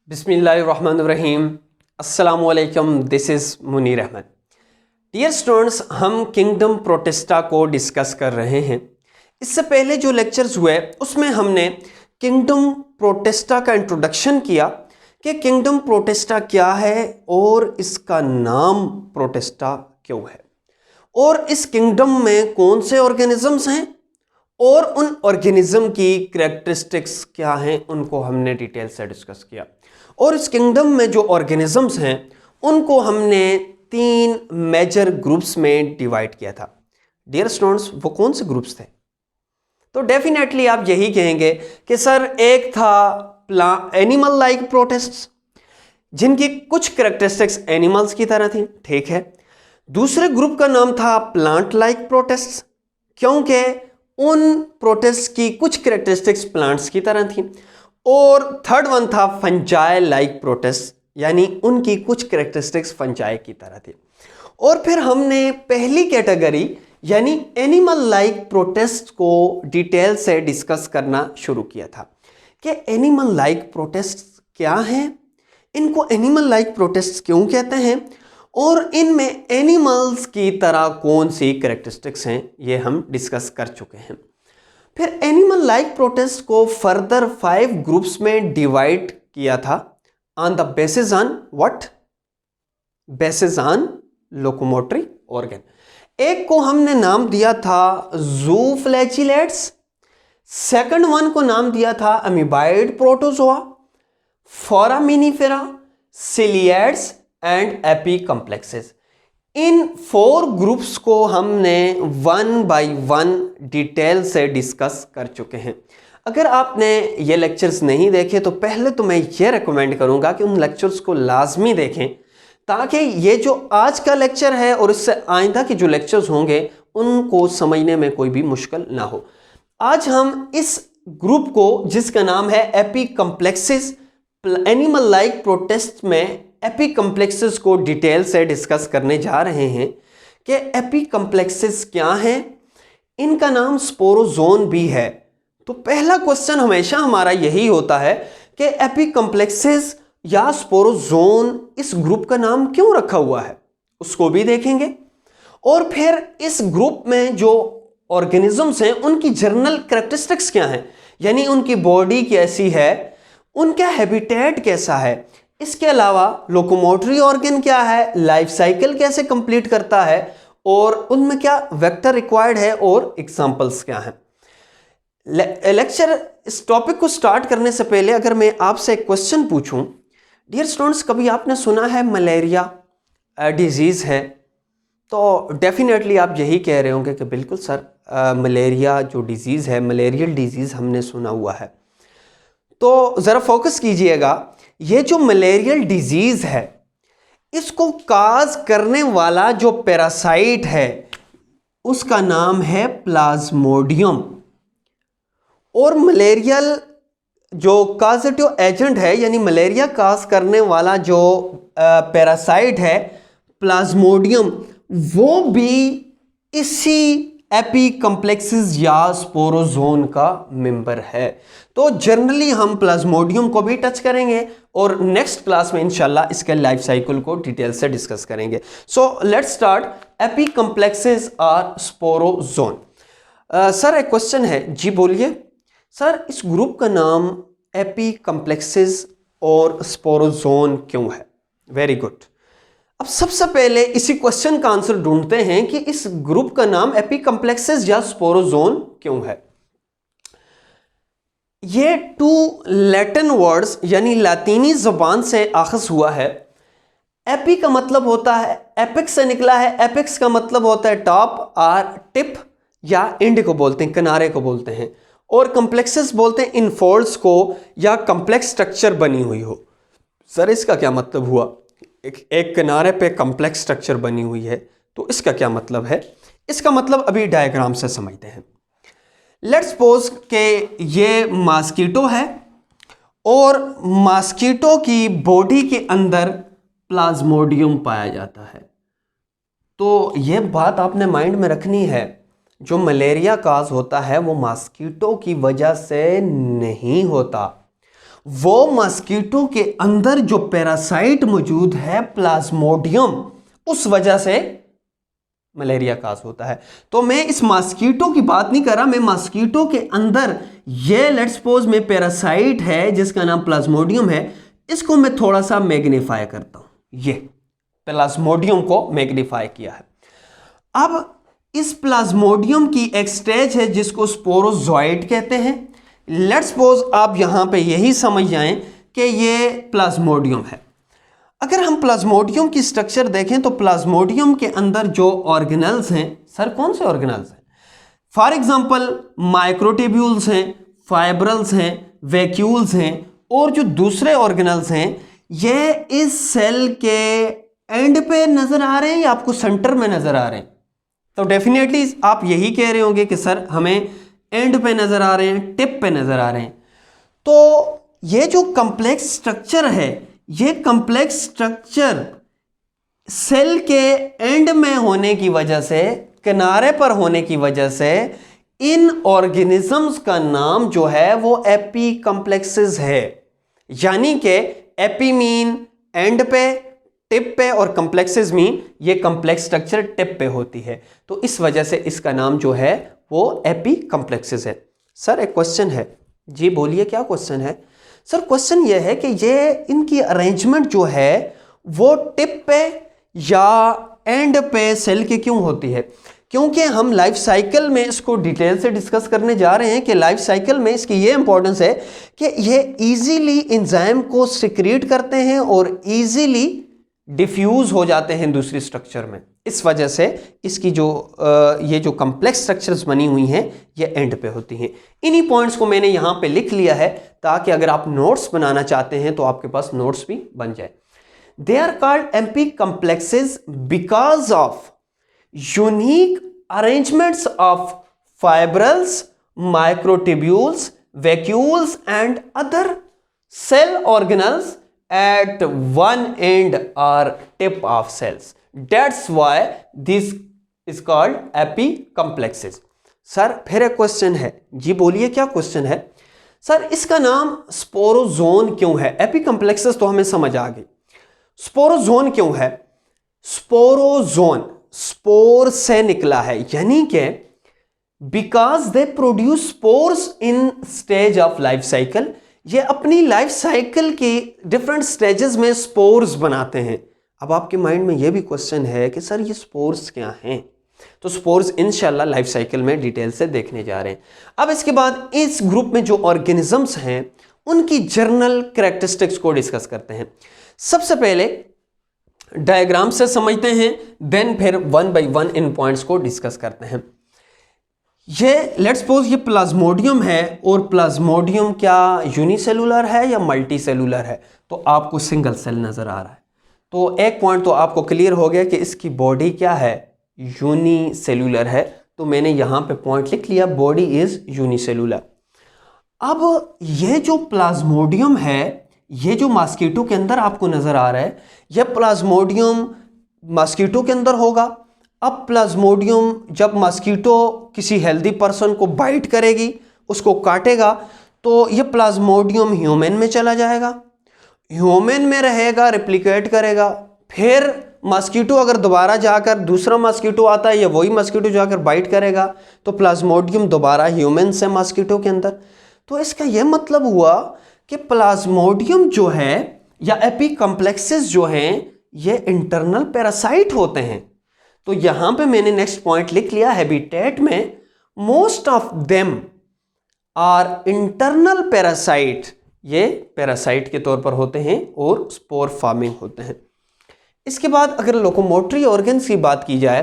बिस्मिल्लाहिर्रहमानिर्रहीम। अस्सलामुअलैकुम, this is Munir Ahmad. Dear students, हम किंगडम प्रोटेस्टा को डिस्कस कर रहे हैं। इससे पहले जो लेक्चर्स हुए उसमें हमने किंगडम प्रोटेस्टा का इंट्रोडक्शन किया कि किंगडम प्रोटेस्टा क्या है और इसका नाम प्रोटेस्टा क्यों है, और इस किंगडम में कौन से ऑर्गेनिजम्स हैं और उन ऑर्गेनिज्म की कैरेक्टरिस्टिक्स क्या हैं उनको हमने डिटेल से डिस्कस किया। और इस किंगडम में जो ऑर्गेनिजम्स हैं उनको हमने 3 मेजर ग्रुप्स में डिवाइड किया था। डियर स्टूडेंट्स, वो कौन से ग्रुप्स थे? तो डेफिनेटली आप यही कहेंगे कि सर एक था एनिमल लाइक प्रोटिस्ट्स जिनकी कुछ कैरेक्टरिस्टिक्स एनिमल्स की तरह थी, ठीक है। दूसरे ग्रुप का नाम था प्लांट लाइक प्रोटिस्ट्स, क्योंकि उन प्रोटिस्ट की कुछ कैरेक्टरिस्टिक्स प्लांट्स की तरह थी। और थर्ड वन था फंजाई लाइक प्रोटिस्ट, यानी उनकी कुछ कैरेक्टरिस्टिक्स फंजाई की तरह थी। और फिर हमने पहली कैटेगरी यानी एनिमल लाइक प्रोटिस्ट को डिटेल से डिस्कस करना शुरू किया था कि एनिमल लाइक प्रोटिस्ट क्या हैं, इनको एनिमल लाइक प्रोटिस्ट क्यों कहते हैं, और इनमें एनिमल्स की तरह कौन सी कैरेक्टरिस्टिक्स हैं, ये हम डिस्कस कर चुके हैं। फिर एनिमल लाइक प्रोटिस्ट को फर्दर 5 ग्रुप्स में डिवाइड किया था on the basis on what? Basis on locomotory organ. एक को हमने नाम दिया था ज़ूफ्लैजिलेट्स, सेकंड वन को नाम दिया था amoeboid protozoa, foraminifera, ciliates and apicomplexans. इन 4 ग्रुप्स को हमने 1 बाय 1 डिटेल से डिस्कस कर चुके हैं। अगर आपने ये लेक्चर्स नहीं देखे तो पहले तो मैं ये रेकमेंड करूंगा कि उन लेक्चर्स को लाजमी देखें, ताकि ये जो आज का लेक्चर है और इससे आइंदा के जो लेक्चर्स होंगे उनको समझने में कोई भी मुश्किल ना हो। आज हम इस ग्रुप को, जिसका नाम है एपीकम्प्लेक्सेस, एनिमल लाइक प्रोटिस्ट में एपीकम्प्लेक्सेस को डिटेल से डिस्कस करने जा रहे हैं कि एपीकम्प्लेक्सेस क्या हैं। इनका नाम स्पोरोजोन भी है। तो पहला क्वेश्चन हमेशा हमारा यही होता है कि एपीकम्प्लेक्सेस या स्पोरोजोन इस ग्रुप का नाम क्यों रखा हुआ है, उसको भी देखेंगे। और फिर इस ग्रुप में जो ऑर्गेनिजम्स हैं उनकी जनरल कैरेक्टरिस्टिक्स क्या हैं, यानी उनकी बॉडी कैसी है, उनका हैबिटेट कैसा है, इसके अलावा लोकोमोटरी ऑर्गन क्या है, लाइफ साइकिल कैसे कंप्लीट करता है, और उनमें क्या वेक्टर रिक्वायर्ड है, और एग्जांपल्स क्या हैं। लेक्चर इस टॉपिक को स्टार्ट करने से पहले अगर मैं आपसे एक क्वेश्चन पूछूं, डियर स्टूडेंट्स, कभी आपने सुना है मलेरिया डिजीज़ है? तो डेफिनेटली आप यही कह रहे होंगे कि बिल्कुल सर, मलेरिया जो डिजीज़ है, मलेरियल डिजीज़ हमने सुना हुआ है। तो ज़रा फोकस कीजिएगा, ये जो मलेरियल डिजीज़ है इसको काज करने वाला जो पैरासाइट है उसका नाम है प्लाज्मोडियम। और मलेरियल जो काजेटिव एजेंट है, यानी मलेरिया काज करने वाला जो पैरासाइट है प्लाज्मोडियम, वो भी इसी एपीकम्प्लेक्सेस या स्पोरोजोन का मेंबर है। तो जनरली हम प्लाज्मोडियम को भी टच करेंगे और नेक्स्ट क्लास में इंशाल्लाह इसके लाइफ साइकिल को डिटेल से डिस्कस करेंगे। So let's start. एपीकम्प्लेक्सेस और स्पोरोजोन। सर एक क्वेश्चन है, जी बोलिए। सर इस ग्रुप का नाम एपीकम्प्लेक्सेस और स्पोरोजोन क्यों है? Very good. अब सबसे पहले इसी क्वेश्चन का आंसर ढूंढते हैं कि इस ग्रुप का नाम एपीकम्प्लेक्सेस या स्पोरोजोन क्यों है। ये 2 लैटिन वर्ड्स यानी लातीनी जुबान से आखज हुआ है। एपी का मतलब होता है, एपिक्स से निकला है। एपिक्स का मतलब होता है टॉप और टिप, या एंड को बोलते हैं, किनारे को बोलते हैं। और कम्प्लेक्सेस बोलते हैं इन फोल्ड्स को, या कम्प्लेक्स स्ट्रक्चर बनी हुई हो। सर इसका क्या मतलब हुआ? एक किनारे पे कम्प्लेक्स स्ट्रक्चर बनी हुई है, तो इसका क्या मतलब है? इसका मतलब अभी डायग्राम से समझते हैं। लेट्स सपोज कि ये मॉस्किटो है और मॉस्किटो की बॉडी के अंदर प्लाज्मोडियम पाया जाता है। तो ये बात आपने माइंड में रखनी है, जो मलेरिया काज होता है वो मॉस्किटो की वजह से नहीं होता, वो मस्कीटो के अंदर जो पैरासाइट मौजूद है प्लाज्मोडियम, उस वजह से मलेरिया काज होता है। तो मैं इस मस्कीटो की बात नहीं कर रहा, मैं मस्कीटो के अंदर ये लेट्स सपोज में पैरासाइट है जिसका नाम प्लाज्मोडियम है, इसको मैं थोड़ा सा मैग्नीफाई करता हूं। ये प्लाज्मोडियम को मैग्नीफाई किया है। अब इस प्लाज्मोडियम की एक स्टेज है जिसको स्पोरोजोइट कहते हैं। लेट्स सपोज आप यहां पे यही समझ जाएं कि ये प्लाज्मोडियम है। अगर हम प्लाज्मोडियम की स्ट्रक्चर देखें तो प्लाज्मोडियम के अंदर जो ऑर्गेनल्स हैं, सर कौन से ऑर्गेनल्स हैं? फॉर एग्जांपल माइक्रोट्यूब्यूल्स हैं, फाइब्रल्स हैं, वैक्यूल्स हैं, और जो दूसरे ऑर्गेनल्स हैं ये इस सेल के एंड पे नजर आ रहे हैं या आपको सेंटर में नजर आ रहे हैं? तो डेफिनेटली आप यही कह रहे होंगे कि सर हमें एंड पे नजर आ रहे हैं, टिप पे नजर आ रहे हैं। तो ये जो कॉम्प्लेक्स स्ट्रक्चर है, ये कॉम्प्लेक्स स्ट्रक्चर सेल के एंड में होने की वजह से, किनारे पर होने की वजह से, इन ऑर्गेनिजम्स का नाम जो है वो एपी कॉम्प्लेक्सेस है। यानी कि एपी मीन एंड पे, टिप पे, और कॉम्प्लेक्सेस मीन ये कॉम्प्लेक्स स्ट्रक्चर टिप पे होती है। तो इस वजह से इसका नाम जो है वो एपी कॉम्प्लेक्सेस है। सर एक क्वेश्चन है। जी बोलिए, क्या क्वेश्चन है? सर क्वेश्चन ये है कि ये इनकी अरेंजमेंट जो है वो टिप पे या एंड पे सेल की क्यों होती है? क्योंकि हम लाइफ साइकिल में इसको डिटेल से डिस्कस करने जा रहे हैं कि लाइफ साइकिल में इसकी ये इंपॉर्टेंस है कि ये इजीली एंजाइम को सिक्रीट करते हैं और इजीली डिफ्यूज हो जाते हैं दूसरी स्ट्रक्चर में। इस वजह से इसकी जो ये जो कॉम्प्लेक्स स्ट्रक्चर्स बनी हुई हैं ये एंड पे होती हैं। इन्हीं पॉइंट्स को मैंने यहाँ पे लिख लिया है ताकि अगर आप नोट्स बनाना चाहते हैं तो आपके पास नोट्स भी बन जाए। They are called AP complexes because of unique arrangements of fibrils, microtubules, vacuoles and other cell organelles at one end or tip of cells. That's why this is called epicomplexes. Sir फिर एक question है। जी बोलिए, क्या question है? Sir इसका नाम sporozoan क्यों है? एपिकॉम्प्लेक्सेस तो हमें समझ आ गई, स्पोरोजोन क्यों है? स्पोरोजोन स्पोर से निकला है, यानी कि because they produce spores in stage of life cycle. ये अपनी लाइफ साइकिल की डिफरेंट स्टेजेस में स्पोर्स बनाते हैं। अब आपके माइंड में ये भी क्वेश्चन है कि सर ये स्पोर्स क्या हैं? तो स्पोर्स इंशाल्लाह लाइफ साइकिल में डिटेल से देखने जा रहे हैं। अब इसके बाद इस ग्रुप में जो ऑर्गेनिजम्स हैं उनकी जर्नल कैरेक्टरिस्टिक्स को डिस्कस करते हैं। सबसे पहले डायग्राम से समझते हैं, देन फिर one by one in points को डिस्कस करते हैं। ये लेट्स सपोज ये प्लाज्मोडियम है, और प्लाज्मोडियम क्या यूनिसेलुलर है या मल्टी सेलुलर है? तो आपको सिंगल सेल नजर आ रहा है। तो एक पॉइंट तो आपको क्लियर हो गया कि इसकी बॉडी क्या है, यूनिसेलुलर है। तो मैंने यहां पे पॉइंट लिख लिया, बॉडी इज यूनिसेलुलर। अब ये जो प्लाज्मोडियम है, ये जो मस्कीटो के अंदर आपको नजर आ रहा है, यह प्लाज्मोडियम मस्कीटो के अंदर होगा। अब प्लाज्मोडियम जब मस्कीटो किसी हेल्दी पर्सन को बाइट करेगी, उसको काटेगा, तो ये प्लाज्मोडियम ह्यूमन में चला जाएगा, ह्यूमन में रहेगा, रिप्लिकेट करेगा। फिर मस्कीटो अगर दोबारा जाकर दूसरा मस्कीटो आता है या वही मस्कीटो जाकर बाइट करेगा, तो प्लाज्मोडियम दोबारा ह्यूमन से मस्कीटो के अंदर। तो इसका यह मतलब हुआ कि प्लाज्मोडियम जो है या एपिकॉम्प्लेक्सेस जो हैं ये इंटरनल पैरासाइट होते हैं। तो यहां पे मैंने नेक्स्ट पॉइंट लिख लिया, हैबिटेट में most of them are internal parasite. ये पैरासाइट के तौर पर होते हैं और स्पोर फार्मिंग होते हैं। इसके बाद अगर लोकोमोटरी ऑर्गन्स की बात की जाए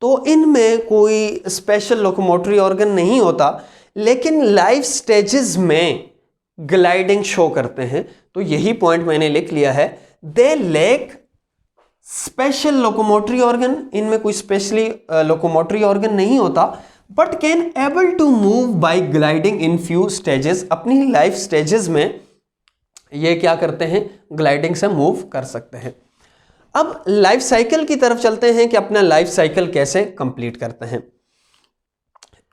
तो इनमें कोई स्पेशल लोकोमोटरी ऑर्गन नहीं होता, लेकिन लाइफ स्टेजेस में ग्लाइडिंग शो करते हैं। तो यही पॉइंट मैंने लिख लिया है, they lack special locomotory organ. इनमें कोई स्पेशली लोकोमोटरी ऑर्गन नहीं होता, but can able to move by gliding in few stages. अपनी लाइफ स्टेजेस में ये क्या करते हैं, ग्लाइडिंग से मूव कर सकते हैं। अब लाइफ साइकिल की तरफ चलते हैं कि अपना लाइफ साइकिल कैसे कंप्लीट करते हैं।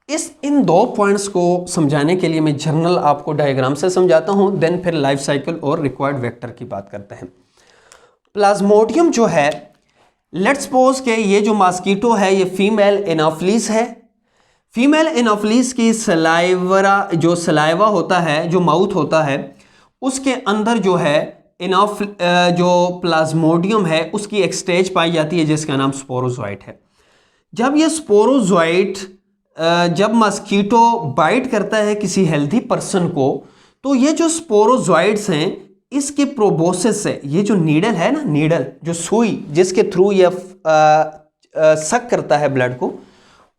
इन दो पॉइंट्स को समझाने के लिए मैं जर्नल आपको डायग्राम से समझाता हूं, देन फिर लाइफ साइकिल और रिक्वायर्ड वेक्टर की बात करते हैं। प्लाज्मोडियम जो है, लेट्स सपोज के ये जो मॉस्किटो है ये फीमेल एनाफिलीज है। फीमेल एनाफिलीज की सलाइवा होता है, जो माउथ होता है, उसके अंदर जो है जो प्लाज्मोडियम है उसकी एक स्टेज पाई जाती है जिसका नाम स्पोरोजोइट है। जब ये स्पोरोजोइट जब मॉस्किटो बाइट करता है किसी हेल्दी पर्सन को, तो ये जो स्पोरोजोइट्स हैं इसके प्रोबोसिस से, ये जो नीडल है ना, नीडल जो सुई जिसके थ्रू ये सक करता है ब्लड को,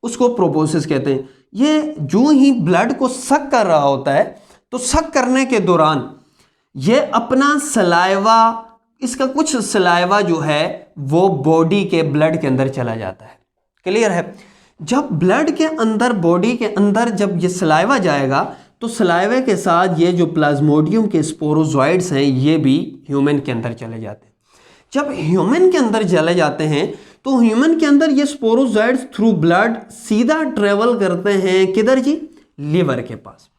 उसको प्रोबोसिस कहते हैं। ये जो ही ब्लड को सक कर रहा होता है, तो सक करने के दौरान ये अपना सलाइवा, इसका कुछ सलाइवा जो है वो बॉडी के ब्लड के अंदर चला जाता है। क्लियर है? जब ब्लड के अंदर, बॉडी के अंदर जब ये सलाइवा जाएगा, तो सलाइवे के साथ ये जो प्लाज्मोडियम के स्पोरोजोइड्स हैं ये भी ह्यूमन के अंदर चले जाते हैं। जब ह्यूमन के अंदर चले जाते हैं तो ह्यूमन के अंदर ये स्पोरोजोइड्स थ्रू ब्लड सीधा ट्रेवल करते हैं किधर जी? लीवर के पास।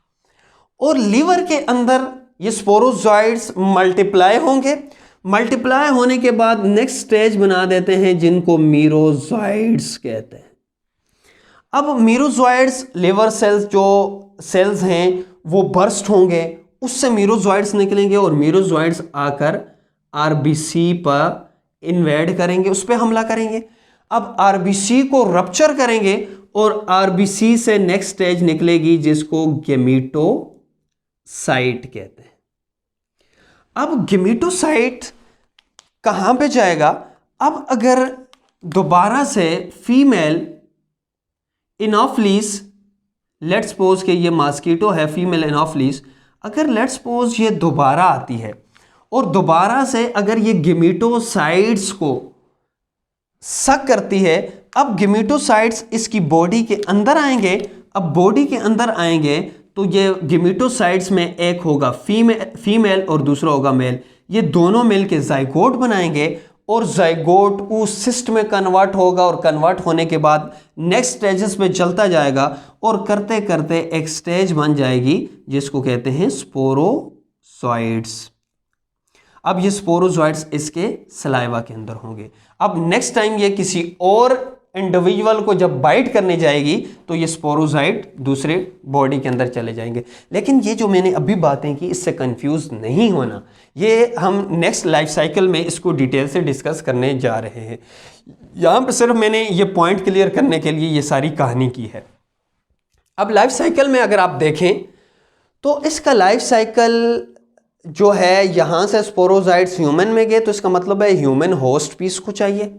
और लीवर के अंदर ये स्पोरोजोइड्स मल्टीप्लाई होंगे। मल्टीप्लाई होने के बाद नेक्स्ट स्टेज बना देते हैं जिनको मीरोजोइड्स कहते हैं। अब मीरोजोइड्स लिवर सेल्स जो सेल्स हैं वो बर्स्ट होंगे, उससे मीरोजोइड्स निकलेंगे और मीरोजोइड्स आकर आरबीसी पर इन्वेड करेंगे, उस पर हमला करेंगे। अब आरबीसी को रप्चर करेंगे और आरबीसी से नेक्स्ट स्टेज निकलेगी जिसको गेमीटोसाइट कहते हैं। अब गेमीटोसाइट कहां पे जाएगा? अब अगर दोबारा से फीमेल एनाफिलीज, लेट्स सपोज कि ये मॉस्किटो है फीमेल एनाफिलीज, अगर लेट्स सपोज ये दोबारा आती है और दोबारा से अगर ये गेमीटोसाइट्स को सक करती है, अब गेमीटोसाइट्स इसकी बॉडी के अंदर आएंगे। अब बॉडी के अंदर आएंगे तो ये गेमीटोसाइट्स में एक होगा फीमेल और दूसरा होगा मेल। ये दोनों मिलके जाइगोट बनाएंगे और जाइगोट उस सिस्ट में कन्वर्ट होगा और कन्वर्ट होने के बाद नेक्स्ट स्टेजेस में चलता जाएगा और करते करते एक स्टेज बन जाएगी जिसको कहते हैं स्पोरोजोइड्स। अब ये स्पोरोजोइड्स इसके सलाइवा के अंदर होंगे। अब नेक्स्ट टाइम ये किसी और इंडिविजुअल को जब बाइट करने जाएगी तो ये स्पोरोजोइड दूसरे बॉडी के अंदर चले जाएंगे। लेकिन ये जो मैंने अभी बातें की इससे कंफ्यूज नहीं होना, ये हम नेक्स्ट लाइफ साइकिल में इसको डिटेल से डिस्कस करने जा रहे हैं। यहाँ पे सिर्फ मैंने ये पॉइंट क्लियर करने के लिए ये सारी कहानी की है। अब लाइफ साइकिल में अगर आप देखें तो इसका लाइफ साइकिल जो है, यहाँ से स्पोरोजोइड्स ह्यूमन में गए तो इसका मतलब है ह्यूमन होस्ट पीस को चाहिए।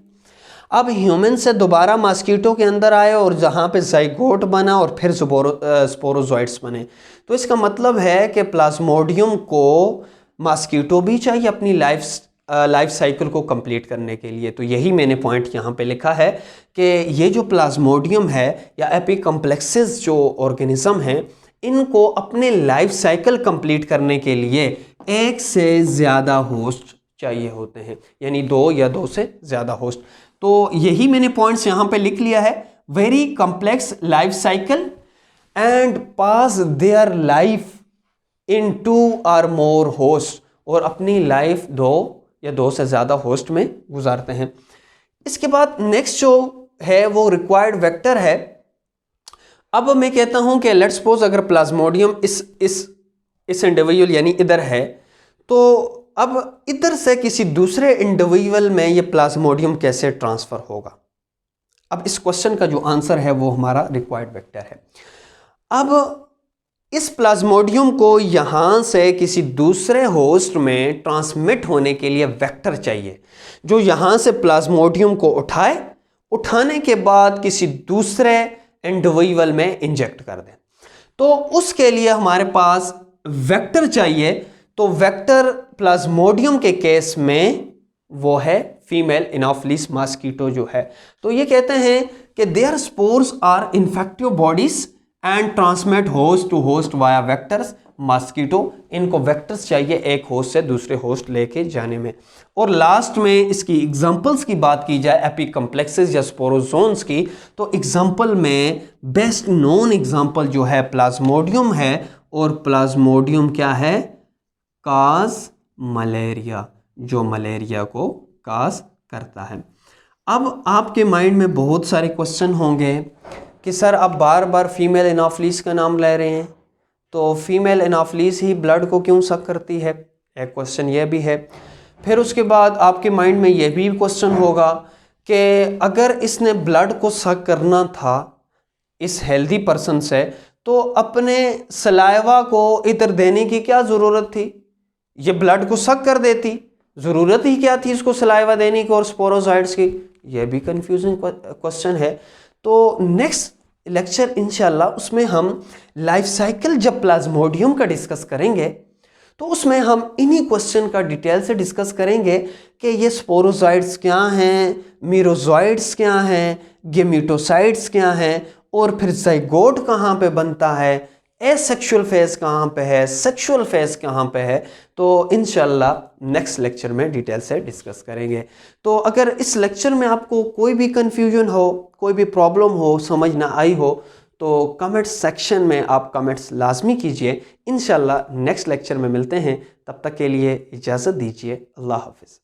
अब ह्यूमन से दोबारा मॉस्किटो के अंदर आए और जहाँ पे जाइगोट बना और फिर स्पोरोजोइड्स बने, तो इसका मतलब है कि प्लाज्मोडियम को मॉस्किटो भी चाहिए अपनी लाइफ साइकिल को कंप्लीट करने के लिए। तो यही मैंने पॉइंट यहाँ पे लिखा है कि ये जो प्लाज्मोडियम है या एपिकम्प्लेक्सेस जो ऑर्गेनिज्म हैं, इनको अपने लाइफ साइकिल कंप्लीट करने के लिए एक से ज़्यादा होस्ट चाहिए होते हैं, यानी 2 या 2 से ज़्यादा होस्ट। तो यही मैंने पॉइंट्स यहाँ पे लिख लिया है। Very complex life cycle and pass their life in 2 or more host, और अपनी लाइफ 2 या 2 से ज़्यादा होस्ट में गुजारते हैं। इसके बाद नेक्स्ट जो है वो रिक्वायर्ड वेक्टर है। अब मैं कहता हूं कि लेट्स सपोज अगर प्लाज्मोडियम इस इंडिविजुअल यानी इधर है, तो अब इधर से किसी दूसरे इंडिविजुअल में ये प्लाज्मोडियम कैसे ट्रांसफर होगा? अब इस क्वेश्चन का जो आंसर है वो हमारा रिक्वायर्ड वेक्टर है। अब इस प्लाज्मोडियम को यहां से किसी दूसरे होस्ट में ट्रांसमिट होने के लिए वेक्टर चाहिए जो यहां से प्लाज्मोडियम को उठाए, उठाने के बाद किसी दूसरे इंडिविजुअल में इंजेक्ट कर दे। तो उसके लिए हमारे पास वेक्टर चाहिए। तो वेक्टर प्लाज्मोडियम के केस में वो है फीमेल एनाफिलीज मॉस्किटो जो है। तो ये कहते हैं कि there spores are infective bodies and transmit host to host via vectors. Mosquito, इनको वेक्टर्स चाहिए एक होस्ट से दूसरे होस्ट लेके जाने में। और लास्ट में इसकी एग्जांपल्स की बात की जाए एपिकम्प्लेक्सेस या स्पोरोजोन्स की, तो एग्जांपल में बेस्ट नोन एग्जांपल जो है प्लाज्मोडियम है, और प्लाज्मोडियम क्या है, काज मलेरिया, जो मलेरिया को काज करता है। अब आपके माइंड में बहुत सारे क्वेश्चन होंगे कि सर आप बार बार फीमेल एनाफिलीज का नाम ले रहे हैं, तो फीमेल एनाफिलीज ही ब्लड को क्यों सक करती है, एक क्वेश्चन ये भी है। फिर उसके बाद आपके माइंड में ये भी क्वेश्चन होगा कि अगर इसने ब्लड को सक करना था इस हेल्दी पर्सन से, तो अपने सलाइवा को इधर देने की क्या ज़रूरत थी, ये ब्लड को सक कर देती, ज़रूरत ही क्या थी इसको सलाइवा देने की और स्पोरोजाइट्स की। यह भी कंफ्यूजिंग क्वेश्चन है। तो नेक्स्ट लेक्चर इंशाल्लाह उसमें हम लाइफ साइकिल जब प्लाज्मोडियम का डिस्कस करेंगे, तो उसमें हम इन्हीं क्वेश्चन का डिटेल से डिस्कस करेंगे कि ये स्पोरोजाइट्स क्या हैं, मीरोजॉइट्स क्या हैं, गेमिटोसाइट्स क्या हैं, और फिर जाइगोट कहाँ पे बनता है, एसेक्सुअल फेज कहाँ पे है, सेक्सुअल फेज कहाँ पे है। तो इंशाल्लाह नेक्स्ट लेक्चर में डिटेल से डिस्कस करेंगे। तो अगर इस लेक्चर में आपको कोई भी कंफ्यूजन हो, कोई भी प्रॉब्लम हो, समझ ना आई हो, तो कमेंट सेक्शन में आप कमेंट्स लाजमी कीजिए। इंशाल्लाह नेक्स्ट लेक्चर में मिलते हैं, तब तक के लिए इजाज़त दीजिए। अल्लाह हाफिज़।